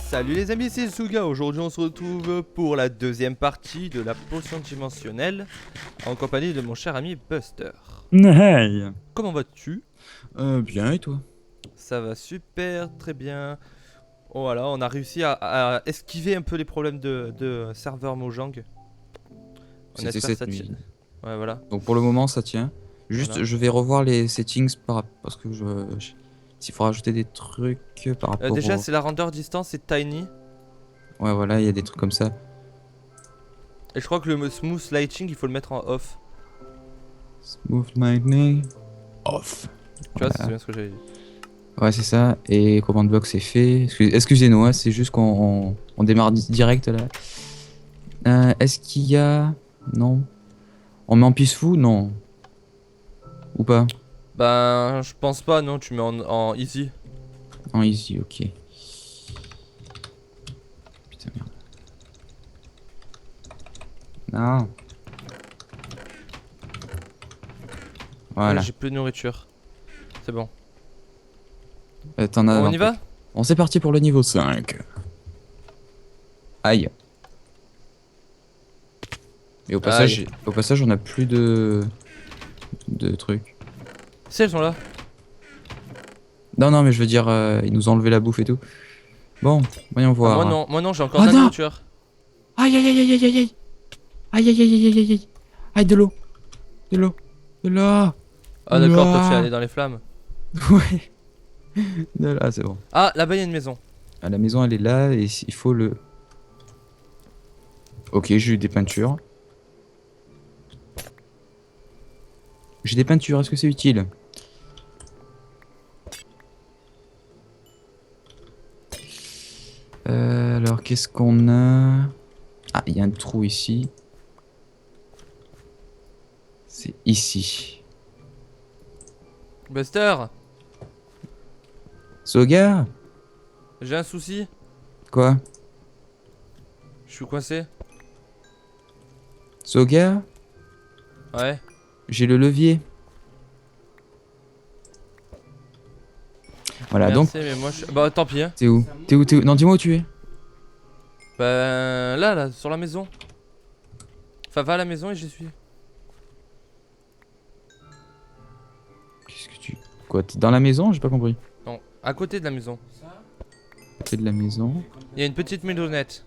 Salut les amis, c'est Suga. Aujourd'hui on se retrouve pour la deuxième partie de la potion dimensionnelle en compagnie de mon cher ami Buster. Hey. Comment vas-tu? Bien et toi? Ça va super, très bien. Oh, voilà, on a réussi à esquiver un peu les problèmes de serveur Mojang. On C'était espère que cette ça tient. nuit. Ouais, voilà. Donc pour le moment ça tient. Juste Voilà. je vais revoir les settings parce que s'il faut rajouter des trucs par rapport Déjà, au... c'est la render distance, c'est tiny. Ouais voilà, il y a des trucs comme ça. Et je crois que le smooth lighting, il faut le mettre en off. Smooth lightning. Off. Tu vois, c'est Voilà. bien ce que j'avais dit. Ouais c'est ça. Et command block c'est fait. Excusez-nous, hein, c'est juste qu'on démarre direct là. Est-ce qu'il y a... Non. On met en peaceful? Non. Ou pas? Ben, je pense pas, non, tu mets en easy. En easy, ok. Putain merde. Non. Voilà. J'ai plus de nourriture. C'est bon. T'en as On dans y le va? pack. Bon, c'est parti pour le niveau 5. Aïe. Et Aïe. au passage, on a plus de trucs. Si, elles sont là. Non, non, mais je veux dire, ils nous ont enlevé la bouffe et tout. Bon, voyons Ah, voir. moi non, j'ai encore Oh de la non! nourriture. Aïe, aïe, aïe, aïe, aïe, aïe, aïe. Aïe, aïe, aïe, aïe, aïe, aïe, aïe. Aïe, de l'eau. De l'eau. De l'eau. Ah, De d'accord, toi tu es allé l'eau. dans les flammes. Ouais. De là, c'est bon. Ah, là-bas, il y a une maison. Ah, la maison, elle est là et il faut le... Ok, j'ai eu des peintures. J'ai des peintures, est-ce que c'est utile? Alors, qu'est-ce qu'on a? Ah, il y a un trou ici. C'est ici. Buster, Soga? j'ai un souci. Quoi? Je suis coincé. Soga? Ouais. J'ai le levier. Voilà, donc, Merci, mais moi je. Bah, tant pis, hein. t'es où? T'es où? T'es où? Non, dis-moi où tu es. Ben, là, sur la maison. Enfin, va à la maison et j'y suis. Qu'est-ce que tu... Quoi? T'es dans la maison? J'ai pas compris. Non, à côté de la maison. Côté de la maison. Il y a une petite maisonnette.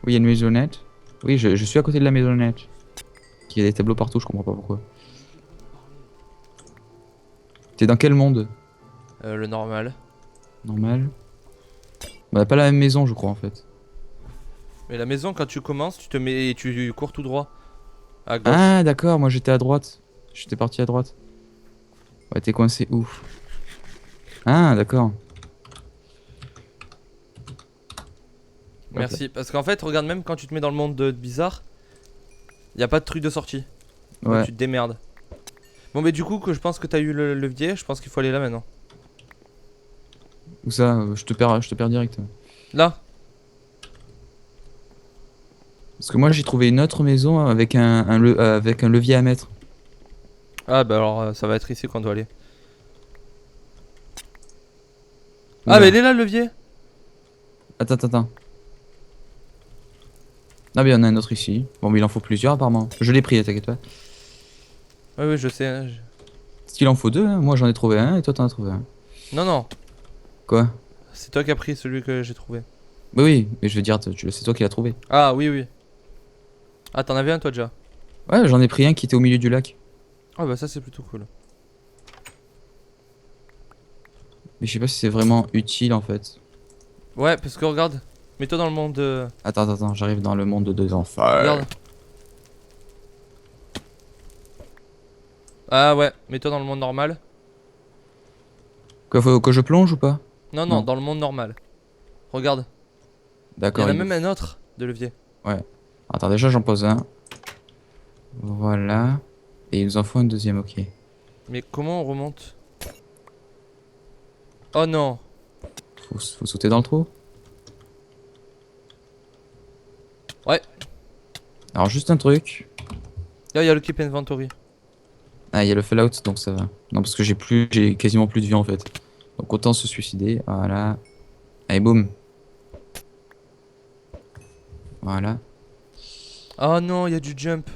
Oui, il y a une maisonnette. Oui, je suis à côté de la maisonnette. Il y a des tableaux partout, je comprends pas pourquoi. T'es dans quel monde? Le normal. Normal. On a pas la même maison, je crois, en fait. Mais la maison, quand tu commences, tu te mets et tu cours tout droit. À gauche. Ah, d'accord, moi j'étais à droite. J'étais parti à droite. Ouais, t'es coincé où? Ah, d'accord. Merci. Parce qu'en fait, regarde, même quand tu te mets dans le monde de bizarre, y a pas de truc de sortie. Donc Ouais. tu te démerdes. Bon, mais du coup, que je pense que t'as eu le levier, je pense qu'il faut aller là maintenant. Où ça? Je te perds direct. Là. Parce que moi j'ai trouvé une autre maison avec avec un levier à mettre. Ah, bah alors, ça va être ici qu'on doit aller. Ah, Oula. mais il est là le levier. Attends, attends, attends. Ah, mais il y en a un autre ici. Bon, mais il en faut plusieurs apparemment. Je l'ai pris, t'inquiète pas. Oui, oui, je sais, hein, Est-ce qu'il en faut deux, hein? Moi j'en ai trouvé un et toi t'en as trouvé un. Non, non. Quoi? C'est toi qui as pris celui que j'ai trouvé. Bah oui, mais je veux dire, c'est toi qui l'as trouvé. Ah, oui, oui. Ah, t'en avais un toi déjà. Ouais, j'en ai pris un qui était au milieu du lac. Ah, bah ça, c'est plutôt cool. Mais je sais pas si c'est vraiment utile en fait. Ouais, parce que regarde. Mets-toi dans le monde. Attends, attends, attends, j'arrive dans le monde de deux enfants. Regarde. Ah, ouais. Mets-toi dans le monde normal. Quoi, faut que je plonge ou pas? Non, non, Non. dans le monde normal. Regarde. Il y D'accord. en a même un autre de levier. Ouais. Attends, déjà j'en pose un. Voilà. Et il nous en faut un deuxième, ok. Mais comment on remonte? Oh non. Faut sauter dans le trou. Ouais. Alors juste un truc. Là, il y a le keep inventory. Ah, il y a le fallout, donc ça va. Non, parce que j'ai quasiment plus de vie en fait. Donc autant se suicider. Voilà. Allez, boum. Voilà. Oh non, il y a du jump.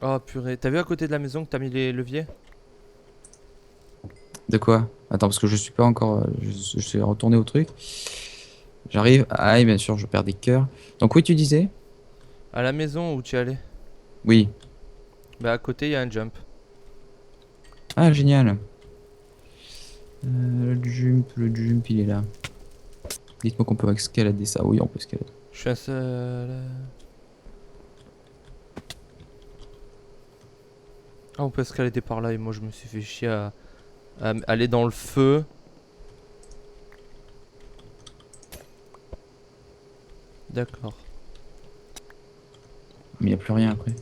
Oh purée, t'as vu à côté de la maison que t'as mis les leviers? De quoi? Attends, parce que je suis pas encore. Je suis retourné au truc. J'arrive. Ah, et bien sûr, je perds des cœurs. Donc, oui, tu disais? À la maison où tu es allé? Oui. Bah à côté il y a un jump. Ah, génial. Le jump, il est là. Dites-moi qu'on peut escalader ça. Oui, on peut escalader. Je suis un seul. Ah, on peut escalader par là et moi je me suis fait chier à aller dans le feu. D'accord. Mais il n'y a plus rien après.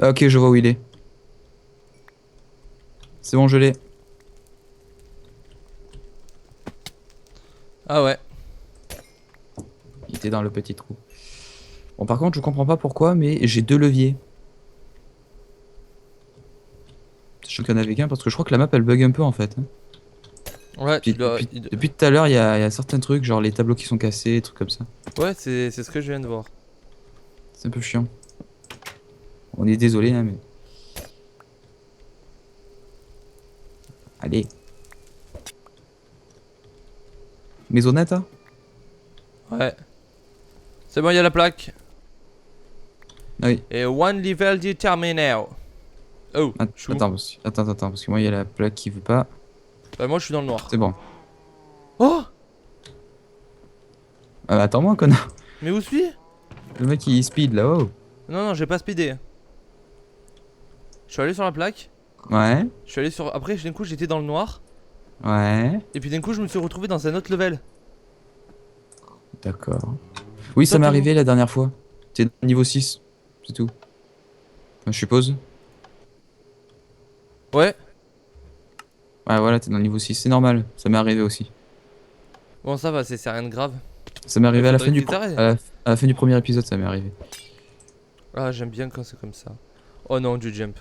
Ah, ok, je vois où il est. C'est bon, je l'ai. Ah ouais. Il était dans le petit trou. Bon, par contre, je comprends pas pourquoi, mais j'ai 2 leviers. Je qu'il y en avait qu'un parce que je crois que la map elle bug un peu en fait, hein. Ouais, tu dois. Depuis tout à l'heure, il y a certains trucs, genre les tableaux qui sont cassés, des trucs comme ça. Ouais, c'est ce que je viens de voir. C'est un peu chiant. On est désolé, hein, mais. Allez. Maisonnette, hein? Ouais. C'est bon, il y a la plaque. Ah oui. Et one level determined. Oh, chou. Attends, parce que moi il y a la plaque qui veut pas. Bah moi je suis dans le noir. C'est bon. Oh. Ah, bah, attends-moi, connard. Mais où suis-je? Le mec il speed là-haut. Non, non, j'ai pas speedé. Je suis allé sur la plaque. Ouais, Je suis allé sur. Après, d'un coup, j'étais dans le noir. ouais. Et puis d'un coup, je me suis retrouvé dans un autre level. D'accord. Oui, ça Toi, m'est t'es où? arrivé la dernière fois. T'es niveau 6, c'est tout. Enfin, je suppose. Ouais. Ouais, voilà, t'es dans le niveau 6, c'est normal. Ça m'est arrivé aussi. Bon, ça va, c'est rien de grave. Ça m'est Mais arrivé à la fin faudrait que du tu t'arrêtes. à la fin du premier épisode, ça m'est arrivé. Ah, j'aime bien quand c'est comme ça. Oh non, du jump.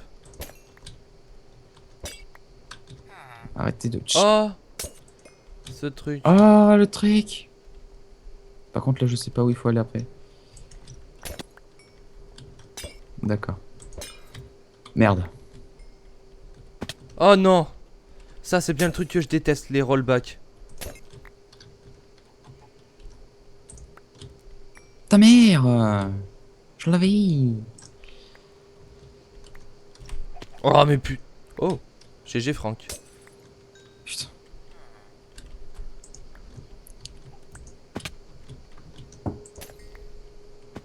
Arrêtez de. Oh, ce truc. Ah, le trick. Par contre, là, je sais pas où il faut aller après. D'accord. Merde. Oh non. Ça, c'est bien le truc que je déteste, les rollbacks. Ta mère. Je l'avais. Oh, mais pu. Oh, GG Franck. Putain.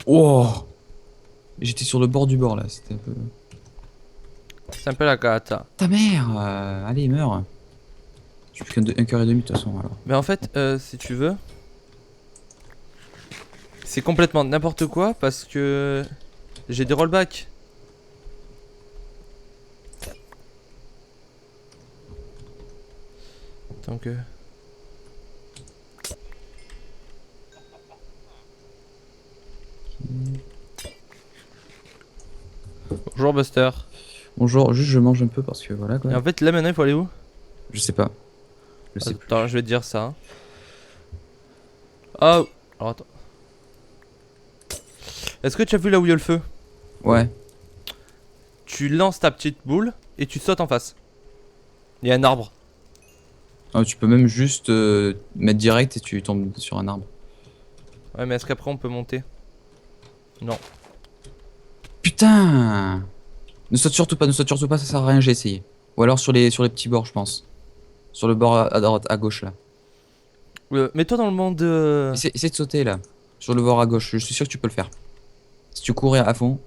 Oh. J'étais sur le bord du bord là, c'était un peu. C'est un peu la cata. Ta mère. Allez, meurs. J'ai plus qu'un cœur et demi de toute façon alors. Mais en fait, si tu veux, c'est complètement n'importe quoi parce que j'ai des rollbacks. Donc bonjour Buster. Bonjour, juste je mange un peu parce que voilà quoi. Et en fait, là maintenant, il faut aller où? Je sais pas. Je sais plus. Attends, je vais te dire ça. Oh, alors attends. Est-ce que tu as vu là où il y a le feu? Ouais. Tu lances ta petite boule et tu sautes en face. Il y a un arbre. Ah, tu peux même juste mettre direct et tu tombes sur un arbre. Ouais, mais est-ce qu'après on peut monter? Non. Putain! Ne saute surtout pas, ça sert à rien, j'ai essayé. Ou alors sur les petits bords, je pense. Sur le bord à droite, à gauche là. Mets-toi dans le monde. Essaie de sauter là. Sur le bord à gauche, je suis sûr que tu peux le faire. Si tu courais à fond.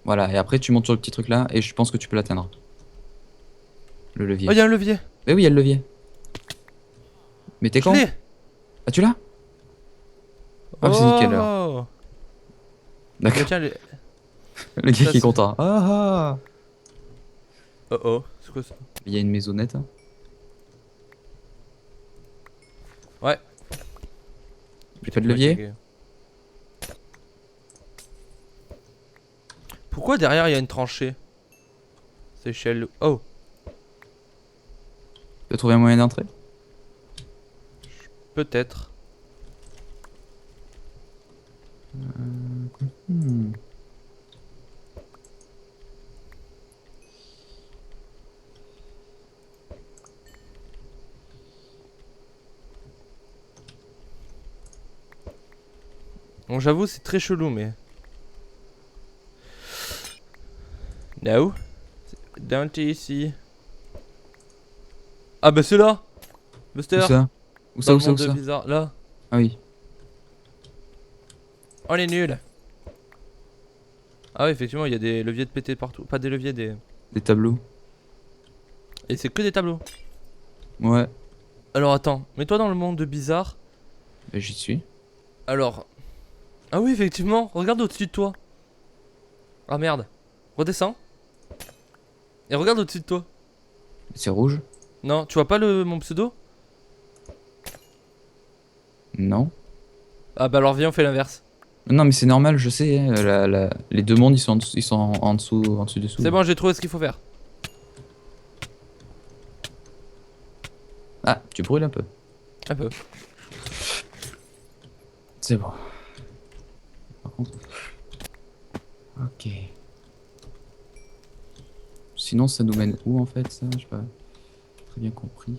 Voilà, et après tu montes sur le petit truc là et je pense que tu peux l'atteindre. Le levier. Oh, il y a un levier. Mais oui, il y a le levier. Mais t'es Je con? l'ai. Ah, tu l'as? Ah, mais c'est nickel alors. Oh. D'accord. Mais tiens, les... Le gars Ça, qui est c'est- content. Ah ah! Oh oh, c'est quoi ça? Il y a une maisonnette. Hein. Ouais. J'ai pas de levier. Pourquoi derrière il y a une tranchée? C'est chelou. Oh. Tu as trouvé un moyen d'entrer? Peut-être. Hmm. Bon, j'avoue, c'est très chelou, mais. No. Don't ici. Ah, bah c'est là! Buster! Où ça? Où Dans ça, le où ça, où monde de ça? Bizarre. Là. Ah oui. On est nul. Ah, oui, effectivement, il y a des leviers de pété partout. Pas des leviers, des. Des tableaux. Et c'est que des tableaux. Ouais. Alors attends, mets-toi dans le monde de Bizarre. Bah, j'y suis. Alors. Ah oui, effectivement, regarde au-dessus de toi. Ah merde. Redescends. Et regarde au-dessus de toi. C'est rouge? Non, tu vois pas mon pseudo? Non. Ah bah alors viens, on fait l'inverse. Non, mais c'est normal, je sais. Hein, les deux mondes, ils sont ils sont en dessous, en dessous, dessous. C'est bon, j'ai trouvé ce qu'il faut faire. Ah, tu brûles un peu. Un peu. C'est bon. Par contre. Ok. Sinon, ça nous mène où en fait, ça? J'ai pas très bien compris.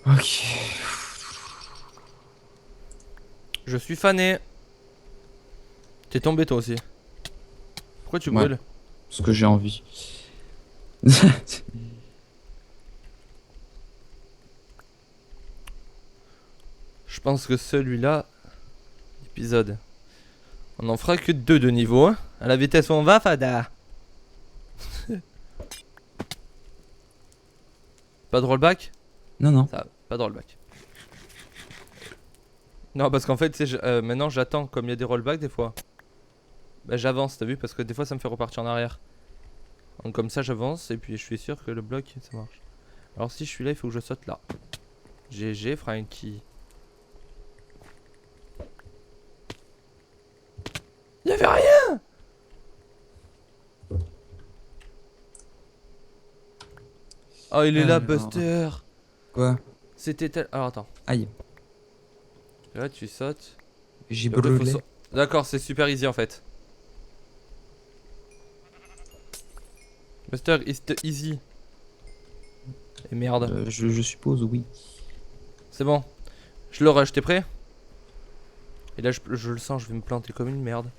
Ok. Je suis fané. T'es tombé toi aussi. Pourquoi tu Ouais. brûles? Ce que j'ai envie. Je pense que celui-là, épisode, on en fera que 2 de niveau. Hein. À la vitesse où on va, Fada. Pas de rollback? Non, non. Ça, pas de rollback. Non, parce qu'en fait, maintenant j'attends, comme il y a des rollbacks des fois. Bah j'avance, t'as vu, parce que des fois ça me fait repartir en arrière. Donc comme ça j'avance et puis je suis sûr que le bloc ça marche. Alors si je suis là, il faut que je saute là. GG Frankie. Y'avait rien. Oh il est là, Alors. Buster. Quoi? C'était tel... Alors attends. Aïe. Et là tu sautes. J'ai Et après, faut brûlé. D'accord, c'est super easy en fait. Buster, it's easy. Et merde. Je suppose, oui. C'est bon. Je le rush, t'es prêt? Et là, je le sens, je vais me planter comme une merde.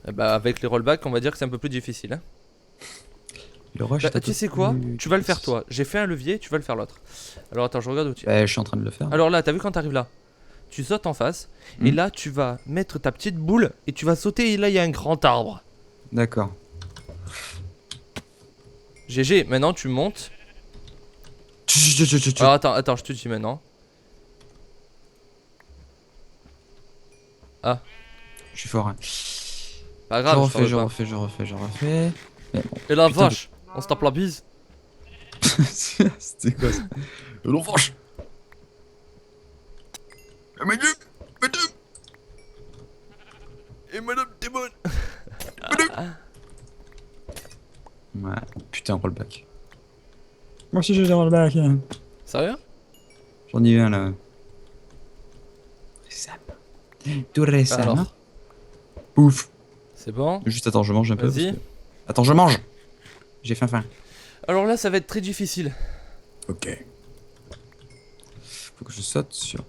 Et bah, avec les rollbacks, on va dire que c'est un peu plus difficile. Hein. Le rush, Bah, est un tu peu sais quoi? plus Tu vas le faire difficile. toi. J'ai fait un levier, tu vas le faire l'autre. Alors attends, je regarde où tu. Bah, je suis en train de le faire. Alors là, t'as vu quand t'arrives là? Tu sautes en face. Et là, tu vas mettre ta petite boule. Et tu vas sauter. Et là, il y a un grand arbre. D'accord. GG, maintenant tu montes. Alors attends, je te dis maintenant. Ah. Je suis fort. Hein. Pas grave, je refais. Mais bon, Et la putain, vache, on se tape la bise. C'était quoi ça? Le vache. Et madame démon. Ouais, putain, rollback. Moi aussi j'ai des rollback. Hein. Sérieux? J'en ai un là. Tout récemment. Alors, Ouf. c'est bon. Juste attends, je mange un peu. Vas-y. parce que- Attends, je mange. J'ai faim. Alors là, ça va être très difficile. Ok. Faut que je saute sur.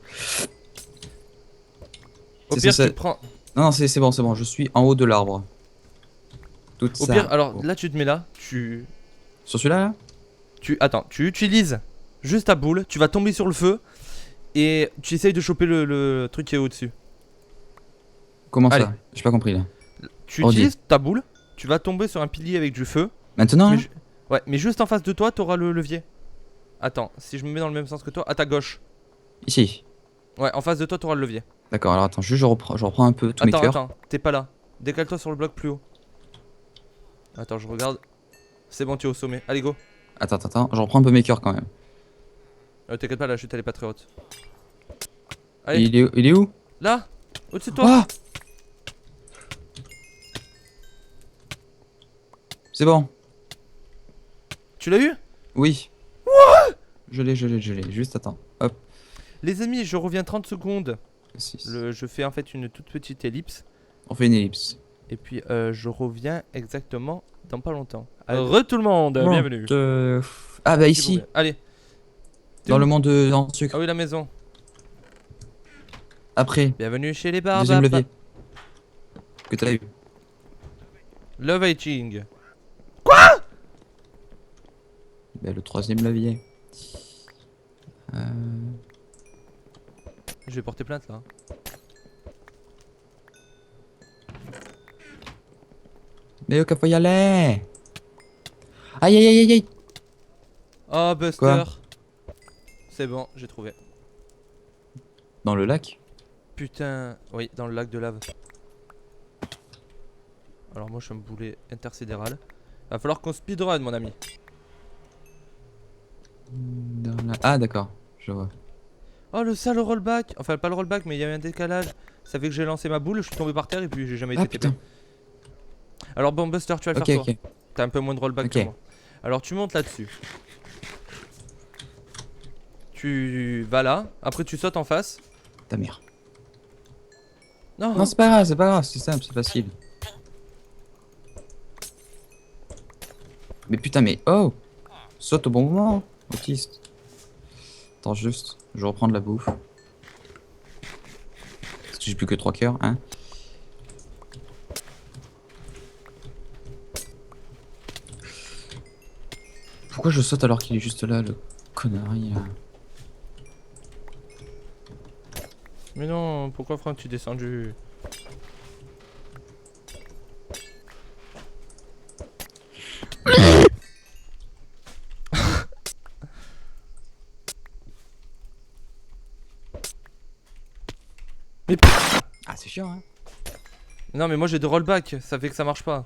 Au C'est pire, censé- tu prends. Non, non, c'est bon. Je suis en haut de l'arbre. Tout Au ça. pire, alors Bon. là, tu te mets là. Sur celui-là là Attends, tu utilises juste ta boule. Tu vas tomber sur le feu. Et tu essayes de choper le truc qui est au-dessus. Comment Allez. ça? J'ai pas compris là. Tu Oh, dis. utilises ta boule, tu vas tomber sur un pilier avec du feu. Maintenant Mais là ouais, mais juste en face de toi, t'auras le levier. Attends, si je me mets dans le même sens que toi, à ta gauche. Ici. Ouais, en face de toi, t'auras le levier. D'accord, alors attends, juste je reprends un peu tous mes Attends, cœurs. attends, t'es pas là. Décale-toi sur le bloc plus haut. Attends, je regarde. C'est bon, tu es au sommet. Allez, go. Attends, je reprends un peu mes cœurs quand même. T'inquiète pas, la chute elle est pas très haute. Allez, Il est où? là, au-dessus de toi. Ah! C'est bon. Tu l'as eu? Oui. Je l'ai. Juste attends. Hop. Les amis, je reviens 30 secondes. 6. Je fais en fait une toute petite ellipse. On fait une ellipse. Et puis je reviens exactement dans pas longtemps. Re tout le monde, bienvenue. Ah bah ici, Allez. dans où? le monde dans le sucre. Ah oui, la maison. Après, Bienvenue chez les barbes. deuxième levier. Que t'as eu. Love Eating. Bah, le troisième levier. Je vais porter plainte là. Mais au faut y aller. Aïe. Oh Buster. Quoi? C'est bon, j'ai trouvé. Dans le lac. Putain, oui, dans le lac de lave. Alors moi je suis un boulet intersidéral. Va falloir qu'on speedrun mon ami. Ah d'accord, je vois. Oh le sale rollback. Enfin pas le rollback mais il y a eu un décalage. Ça fait que j'ai lancé ma boule, je suis tombé par terre et puis j'ai jamais Ah été TP. putain. Alors bon Buster, tu vas le Ok, faire toi. ok. T'as un peu moins de rollback Ok. que moi. Alors tu montes là-dessus. Tu vas là, après tu sautes en face. Ta mère. Non, Non, c'est pas grave, c'est simple, c'est facile. Mais putain, mais oh! Saute au bon moment, autiste. Attends, juste, je vais reprendre la bouffe. Parce que j'ai plus que 3 cœurs, hein. Pourquoi je saute alors qu'il est juste là, le connard là? mais non, pourquoi Franck tu es descendu? Mais Ah, c'est chiant, hein. non mais moi j'ai de rollback, ça fait que ça marche pas.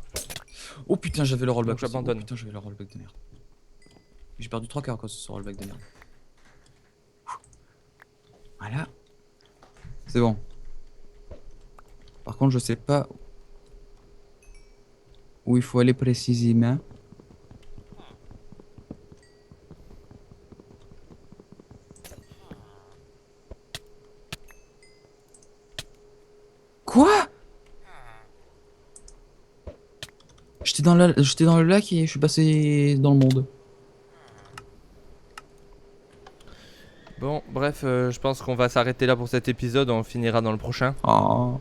Oh putain, j'avais le rollback. Donc j'abandonne. Oh, putain, j'avais le rollback de merde. J'ai perdu 3 cœurs à cause de ce rollback de merde. Voilà. C'est bon. Par contre, je sais pas où il faut aller précisément. Quoi? J'étais dans le lac et je suis passé dans le monde. Bon, bref, je pense qu'on va s'arrêter là pour cet épisode, on finira dans le prochain. Oh.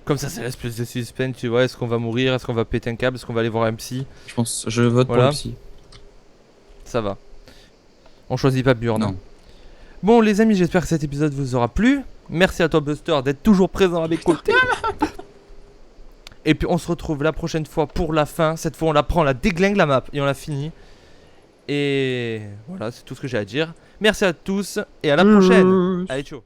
Comme ça laisse plus de suspense, tu vois, est-ce qu'on va mourir, est-ce qu'on va péter un câble, est-ce qu'on va aller voir un psy? Je vote Voilà. pour le psy. Ça va. On choisit pas Burn. Non. Bon les amis, j'espère que cet épisode vous aura plu. Merci à toi Buster d'être toujours présent à mes côtés. Et puis on se retrouve la prochaine fois pour la fin. Cette fois on la prend, on la déglingue la map et on la finit. Et voilà, c'est tout ce que j'ai à dire. Merci à tous et à la prochaine. Allez, ciao.